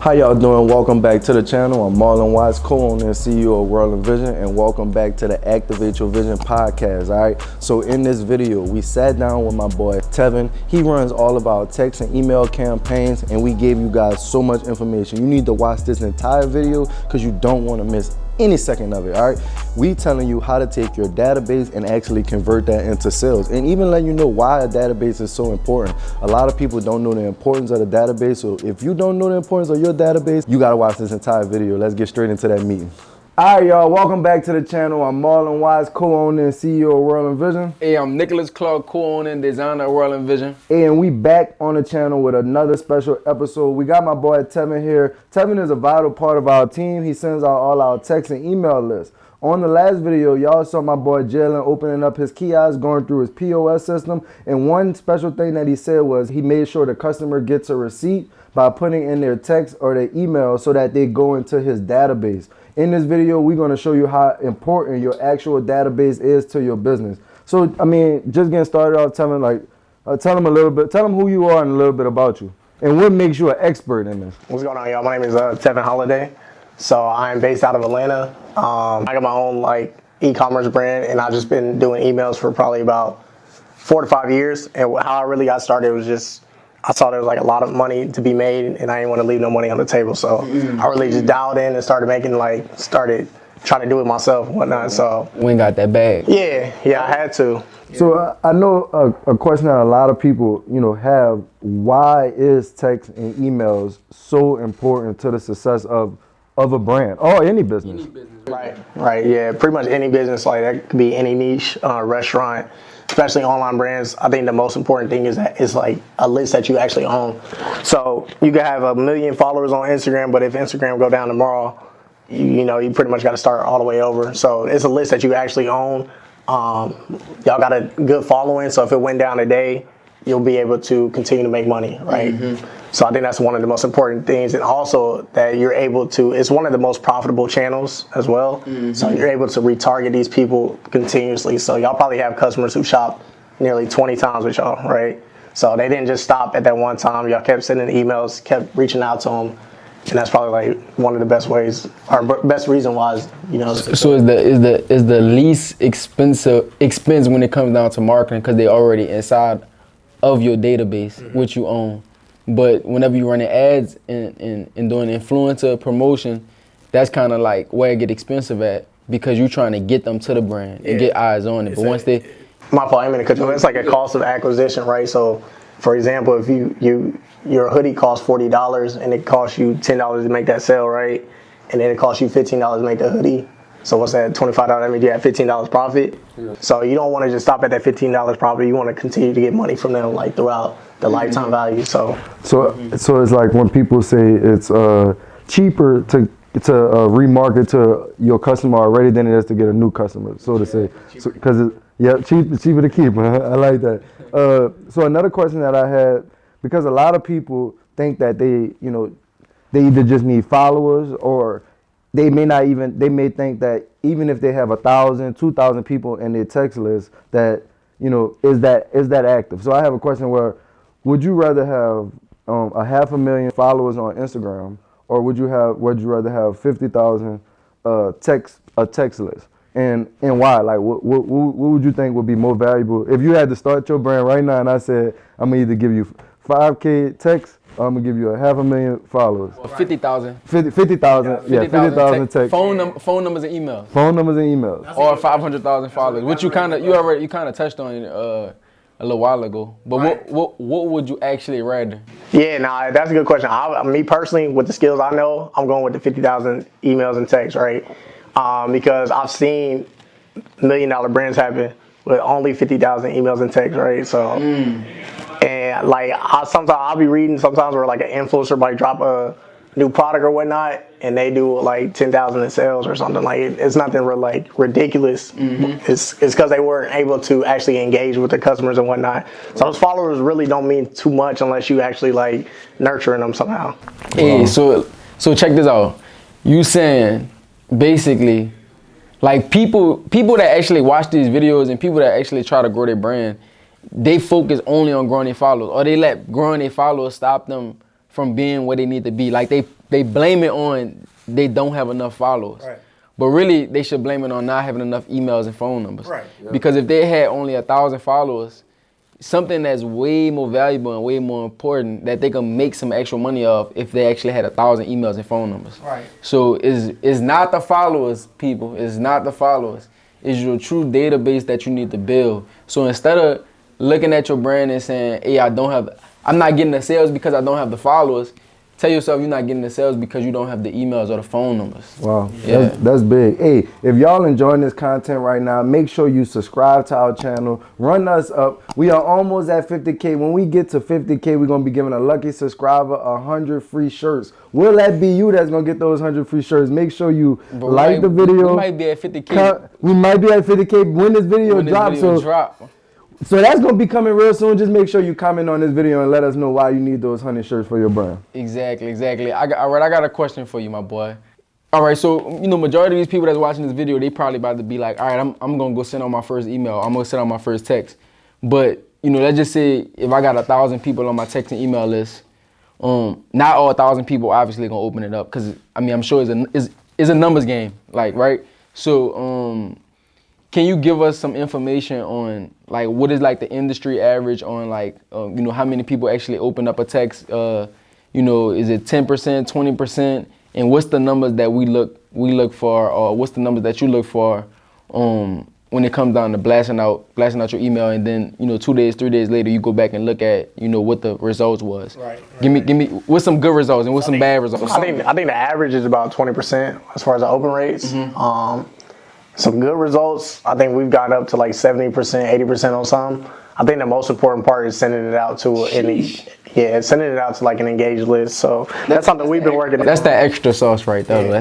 How y'all doing? Welcome back to the channel. I'm Marlon Watts, co-owner and CEO of World and Vision, and welcome back to the Activate Your Vision podcast, all right? So in this video, we sat down with my boy, Tevin. He runs all of our text and email campaigns, and we gave you guys so much information. You need to watch this entire video because you don't want to miss any second of it, all right? We telling you how to take your database and actually convert that into sales, and even let you know why a database is so important. A lot of people don't know the importance of the database, so if you don't know the importance of your database, you gotta watch this entire video. Let's get straight into that meeting. All right, y'all, welcome back to the channel. I'm Marlon Watts, co-owner and CEO of World and Vision. Hey, I'm Nicholas Clark, co-owner and designer of World and Vision. And we back on the channel with another special episode. We got my boy Tevin here. Tevin is a vital part of our team. He sends out all our text and email lists. On the last video, y'all saw my boy Jalen opening up his kiosk, going through his POS system. And one special thing that he said was he made sure the customer gets a receipt by putting in their text or their email so that they go into his database. In this video, we're going to show you how important your actual database is to your business. So, I mean, just getting started off, tell them a little bit, tell them who you are and a little bit about you. And what makes you an expert in this? What's going on, y'all? My name is Tevin Holiday. So I'm based out of Atlanta. I got my own e-commerce brand, and I've just been doing emails for probably about 4 to 5 years. And how I really got started was just, I saw there was a lot of money to be made, and I didn't want to leave no money on the table. So I really just dialed in and started making started trying to do it myself and whatnot. So We ain't got that bag. Yeah, I had to. So I know a question that a lot of people, have. Why is text and emails so important to the success of a brand or any business? Right. Yeah, pretty much any business. That could be any niche, restaurant, especially online brands. I think the most important thing is that it's a list that you actually own. So you can have 1 million followers on Instagram, but if Instagram go down tomorrow, you pretty much got to start all the way over. So it's a list that you actually own. Y'all got a good following, so if it went down today, you'll be able to continue to make money, right? So I think that's one of the most important things, and also that you're able to, it's one of the most profitable channels as well. So you're able to retarget these people continuously. So y'all probably have customers who shop nearly 20 times with y'all, right? So they didn't just stop at that one time. Y'all kept sending emails, kept reaching out to them. And that's probably one of the best ways, or best reason why is, So is the least expense when it comes down to marketing, because they already inside of your database, which you own. But whenever you're running ads and doing influencer promotion, that's kind of where it get expensive at, because you're trying to get them to the brand and get eyes on it. But once they, my fault, I mean, it's like a cost of acquisition, right? So, for example, if your hoodie costs $40 and it costs you $10 to make that sale, right? And then it costs you $15 to make the hoodie. So what's that, $25? I mean, you have $15 profit. Yeah. So you don't want to just stop at that $15 profit. You want to continue to get money from them throughout the lifetime value. So it's like when people say it's cheaper to remarket to your customer already than it is to get a new customer, so to say. So, because cheaper to keep. I like that. So another question that I had, because a lot of people think that they either just need followers, or they may think that even if they have 1,000, 2,000 people in their text list, that is that active. So I have a question where, would you rather have 500,000 followers on Instagram, or would you rather have 50,000 text list? And why? What would you think would be more valuable if you had to start your brand right now? And I said, I'm gonna either give you 5K text, or I'm gonna give you 500,000 followers. 50,000. 50,000. Yeah, 50,000 text. Phone numbers and emails. Phone numbers and emails. Or 500,000 followers, which you kind of touched on a little while ago. But right. What would you actually rather? Yeah, that's a good question. Me personally, with the skills I know, I'm going with the 50,000 emails and texts, right? Because I've seen $1 million brands happen with only 50,000 emails and texts, right? So, and sometimes I'll be reading sometimes where an influencer might drop a new product or whatnot, and they do 10,000 in sales or something. It's nothing ridiculous. It's because they weren't able to actually engage with the customers and whatnot. So those followers really don't mean too much unless you actually nurturing them somehow. Hey, so check this out. You saying basically, people that actually watch these videos and people that actually try to grow their brand, they focus only on growing their followers, or they let growing their followers stop them from being where they need to be. They they blame it on they don't have enough followers. Right. But really, they should blame it on not having enough emails and phone numbers. Right. Because if they had only 1,000 followers, something that's way more valuable and way more important that they can make some extra money of if they actually had 1,000 emails and phone numbers. Right. So it's not the followers, people. It's not the followers. It's your true database that you need to build. So instead of looking at your brand and saying, hey, I'm not getting the sales because I don't have the followers, tell yourself you're not getting the sales because you don't have the emails or the phone numbers. Wow, Yeah. that's big. Hey, if y'all enjoying this content right now, make sure you subscribe to our channel. Run us up. We are almost at 50K. When we get to 50K, we're going to be giving a lucky subscriber 100 free shirts. Will that be you that's going to get those 100 free shirts? Make sure you like the video. We might be at 50K. We might be at 50K when this video drops. So that's going to be coming real soon. Just make sure you comment on this video and let us know why you need those 100 shirts for your brand. Exactly. All right, I got a question for you, my boy. All right, so, majority of these people that's watching this video, they probably about to be like, all right, I'm going to go send out my first email. I'm going to send out my first text. But, let's just say if I got 1,000 people on my text and email list, not all 1,000 people obviously going to open it up because, I'm sure it's a numbers game, like, right? So, can you give us some information on like what is like the industry average on like how many people actually open up a text? Is it 10%, 20%? And what's the numbers that we look for, or what's the numbers that you look for when it comes down to blasting out your email, and then 2 days, 3 days later you go back and look at what the results was. Right. Give me what's some good results and what's some bad results. I think the average is about 20% as far as the open rates. Some good results, I think we've got up to like 70%, 80% on some. I think the most important part is sending it out to sending it out to like an engaged list. So that's something we've been working on. That's that extra sauce right there. Yeah.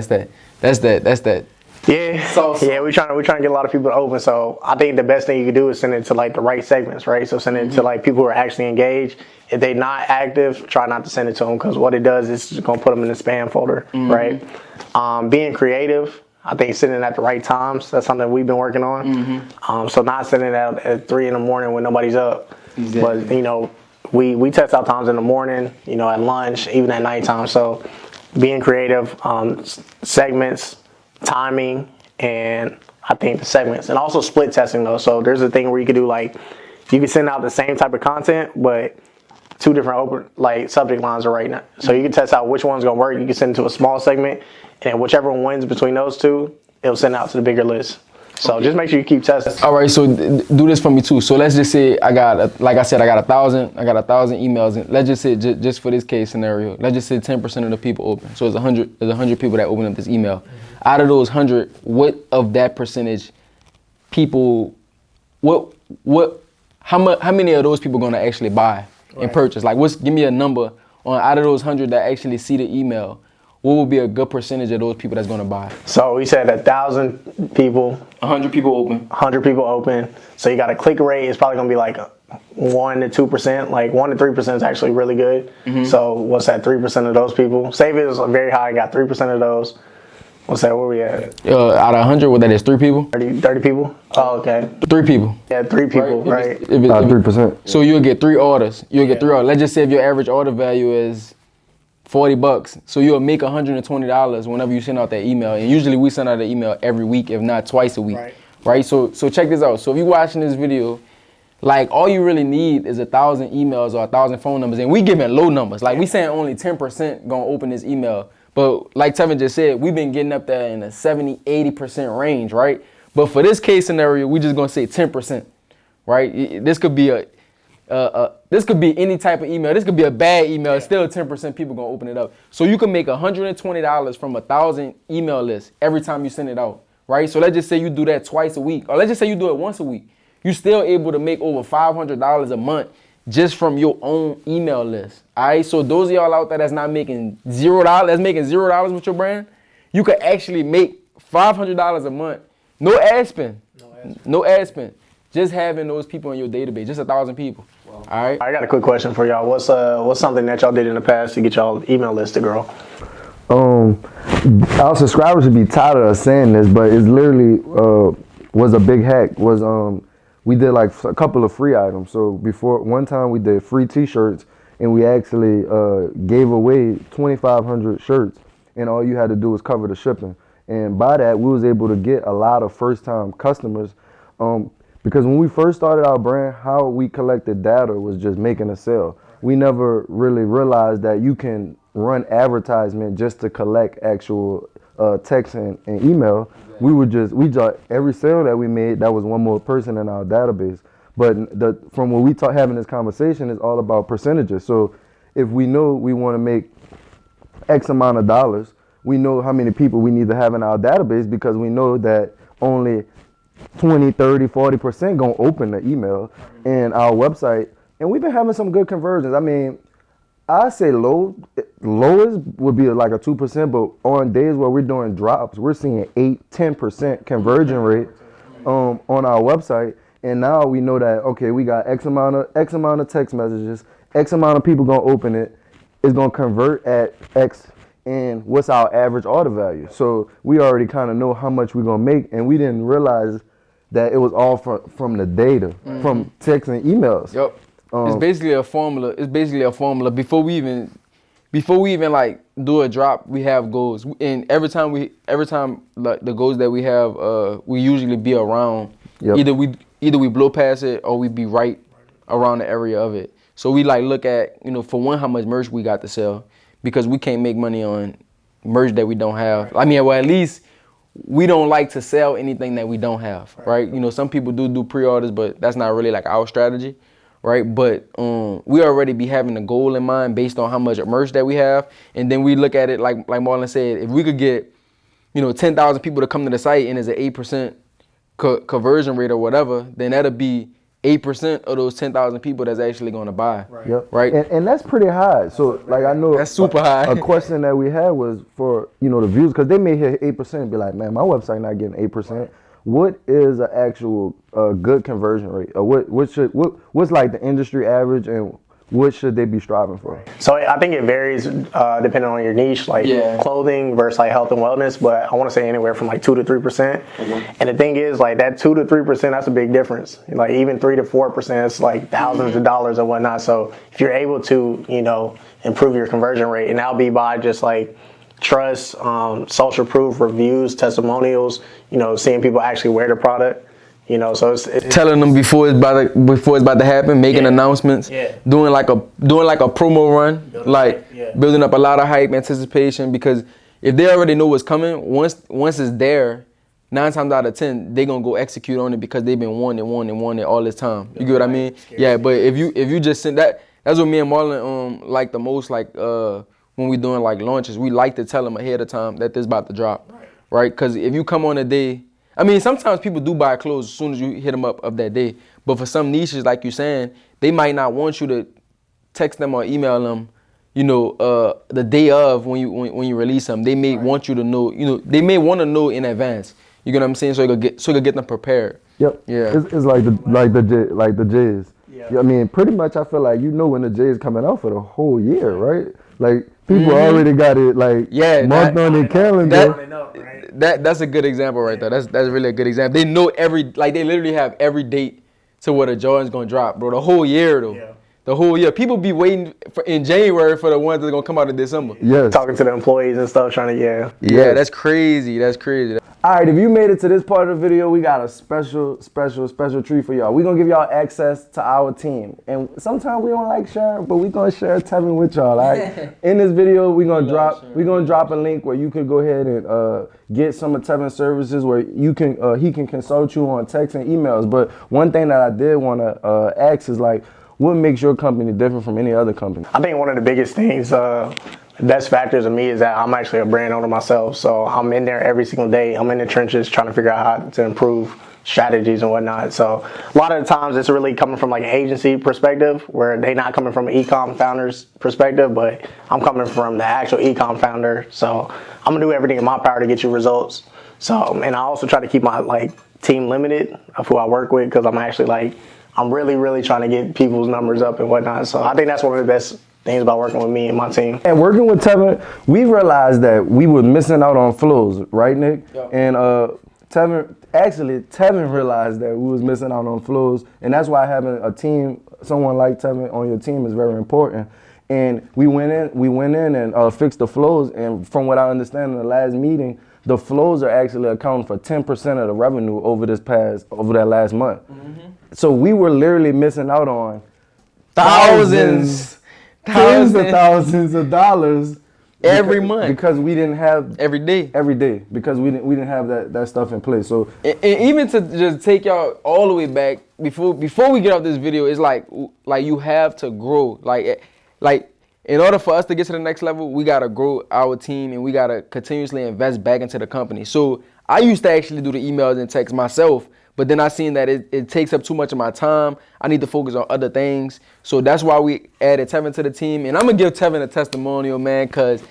That's that. Yeah, Sauce. Yeah, we're trying to get a lot of people to open. So I think the best thing you can do is send it to like the right segments, right? So send it to like people who are actually engaged. If they're not active, try not to send it to them because what it does is just gonna put them in the spam folder, right? Being creative. I think sending at the right times, that's something we've been working on. So not sending it out at 3 in the morning when nobody's up. Exactly. But, we test out times in the morning, at lunch, even at nighttime. So being creative, segments, timing, and I think the segments. And also split testing, though. So there's a thing where you could do, like, you can send out the same type of content, but 2 different open, subject lines are right now. So you can test out which one's going to work. You can send it to a small segment. And whichever one wins between those two, it'll send out to the bigger list. So just make sure you keep testing. All right, so do this for me too. So let's just say I got 1,000 emails. And let's just say just for this case scenario, let's just say 10% of the people open. So there's 100 people that open up this email. Out of those 100, what of that percentage people, how many of those people going to actually buy and purchase? Like, give me a number on out of those 100 that actually see the email. What would be a good percentage of those people that's going to buy? So we said 1,000 people. 100 people open. 100 people open. So you got a click rate. It's probably going to be like 1 to 2%. Like 1 to 3% is actually really good. So what's that? 3% of those people. Say if it was very high, got 3% of those. What's that? Where we at? Out of 100, what that is? 3 people? 30 people? Oh, okay. 3 people. Yeah, 3 people, right? 3%. So you'll get 3 orders. Get 3 orders. Let's just say if your average order value is $40, so you'll make $120 whenever you send out that email. And usually we send out an email every week, if not twice a week, right? So check this out. So if you're watching this video, like all you really need is 1,000 emails or 1,000 phone numbers, and we giving low numbers. Like we saying only 10% gonna open this email, but like Tevin just said, we've been getting up there in the 70, 80% range, right? But for this case scenario, we just gonna say 10%, right? This could be this could be any type of email. This could be a bad email. It's still 10% people gonna open it up. So you can make $120 from 1,000 email lists every time you send it out, right? So let's just say you do that twice a week, or let's just say you do it once a week. You're still able to make over $500 a month just from your own email list. All right. So those of y'all out there that's not making $0, that's making $0 with your brand, you could actually make $500 a month. No ad spend. No ad spend. Just having those people in your database, just 1,000 people. Wow. All right. I got a quick question for y'all. What's something that y'all did in the past to get y'all email list to grow? Our subscribers should be tired of us saying this, but it's literally was a big hack. We did like a couple of free items. So before one time we did free T-shirts, and we actually gave away 2,500 shirts, and all you had to do was cover the shipping. And by that, we was able to get a lot of first-time customers, because when we first started our brand, how we collected data was just making a sale. We never really realized that you can run advertisement just to collect actual text and email. We just every sale that we made, that was one more person in our database. But from what we having this conversation is all about percentages. So if we know we want to make X amount of dollars, we know how many people we need to have in our database, because we know that only 20, 30, 40% gonna open the email in our website. And we've been having some good conversions. I mean, I say lowest would be like a 2%, but on days where we're doing drops, we're seeing 8-10% conversion rate on our website. And now we know that, okay, we got X amount of text messages, X amount of people gonna open it, it's gonna convert at X, and what's our average order value. So we already kind of know how much we're gonna make, and we didn't realize that it was all from the data, from text and emails. Yep. It's basically a formula. It's basically a formula. Before we even like do a drop, we have goals. And every time like the goals that we have, we usually be around. Yep. Either we blow past it, or we be right around the area of it. So we like look at, for one, how much merch we got to sell, because we can't make money on merch that we don't have. I mean, well, at least we don't like to sell anything that we don't have, right? Some people do pre-orders, but that's not really like our strategy, right? But we already be having a goal in mind based on how much merch that we have, and then we look at it like Marlon said, if we could get 10,000 people to come to the site and it's an 8% conversion rate or whatever, then that'll be 8% of those 10,000 people that's actually going to buy. Right. Yep. Right. And that's pretty high. So like I know that's super high. A question that we had was for the views, because they may hit 8% and be like, man, my website not getting 8%. Right. What is an actual good conversion rate? Or what's like the industry average, and what should they be striving for? So I think it varies depending on your niche, like clothing versus like health and wellness, but I want to say anywhere from like 2 to 3%. And the thing is, like that 2 to 3%, that's a big difference. Like even 3 to 4%, it's like thousands of dollars or whatnot. So if you're able to, improve your conversion rate, and that'll be by just like trust, social proof, reviews, testimonials, seeing people actually wear the product. So it's telling them before it's about to happen, making announcements, doing like a promo run, building up a lot of hype, anticipation. Because if they already know what's coming, once it's there, 9 times out of 10 they gonna go execute on it, because they've been wanting it all this time. You get what I mean? Yeah. But if you just send that, that's what me and Marlon like the most. Like when we doing like launches, we like to tell them ahead of time that this about to drop, right? Because if you come on a day. I mean, sometimes people do buy clothes as soon as you hit them up of that day. But for some niches, like you're saying, they might not want you to text them or email them, the day of when you release them. They may want you to know, they may want to know in advance. You get what I'm saying? So you could get them prepared. Yep. Yeah. It's like the J's. Yeah. I mean, pretty much I feel like when the J's coming out for the whole year, right? Like people already got it marked on their calendar. That's a good example right there. That's really a good example. They know they literally have every date to where the Jordan's gonna drop, bro. The whole year though. Yeah. The whole year. People be waiting in January for the ones that's gonna come out in December. Yes. Talking to the employees and stuff, trying to Yeah, that's crazy. That's crazy. All right, if you made it to this part of the video, we got a special treat for y'all. We're going to give y'all access to our team. And sometimes we don't like sharing, but we're going to share Tevin with y'all, all right? In this video, we're going to drop a link where you can go ahead and get some of Tevin's services, where you can he can consult you on text and emails. But one thing that I did want to ask is, like, what makes your company different from any other company? I think one of the biggest things, best factors of me, is that I'm actually a brand owner myself. So I'm in there every single day. I'm in the trenches trying to figure out how to improve strategies and whatnot. So a lot of the times it's really coming from like an agency perspective, where they not coming from an e-com founder's perspective, but I'm coming from the actual e-com founder. So I'm gonna do everything in my power to get you results. So, and I also try to keep my team limited of who I work with, because I'm really, really trying to get people's numbers up and whatnot. So I think that's one of the best things about working with me and my team. And working with Tevin, we realized that we were missing out on flows, right, Nick? Yep. And Tevin realized that we was missing out on flows, and that's why having a team, someone like Tevin on your team, is very important. And we went in and fixed the flows. And from what I understand in the last meeting, the flows are actually accounting for 10% of the revenue over that last month. So we were literally missing out on tens of thousands of dollars every month because we didn't have every day because we didn't have that stuff in place. So and even to just take y'all all the way back before we get off this video, it's like you have to grow. Like in order for us to get to the next level, we gotta grow our team and we gotta continuously invest back into the company. So I used to actually do the emails and texts myself, but then I seen that it takes up too much of my time. I need to focus on other things. So that's why we added Tevin to the team. And I'm gonna give Tevin a testimonial, man, because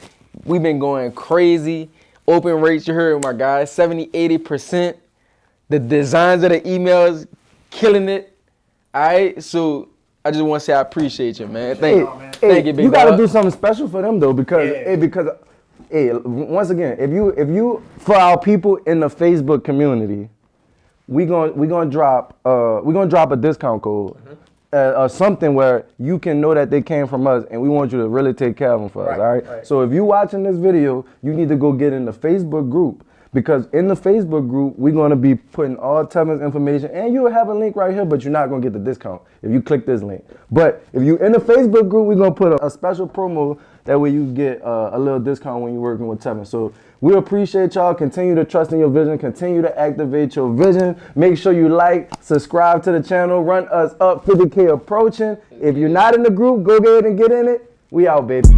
we've been going crazy. Open rates, you heard my guys, 70-80%. The designs of the emails, killing it. All right, so I just want to say I appreciate you, man. Thank you, big You gotta dog. do something special for them though, because once again, if you for our people in the Facebook community, we're gonna drop a discount code. Something where you can know that they came from us, and we want you to really take care of them for us, all right? So if you're watching this video, you need to go get in the Facebook group, because in the Facebook group, we're gonna be putting all Tevin's information, and you'll have a link right here, but you're not gonna get the discount if you click this link. But if you're in the Facebook group, we're gonna put a special promo, that way you get a little discount when you're working with Tevin. So we appreciate y'all. Continue to trust in your vision. Continue to activate your vision. Make sure you like, subscribe to the channel. Run us up, 50K approaching. If you're not in the group, go ahead and get in it. We out, baby.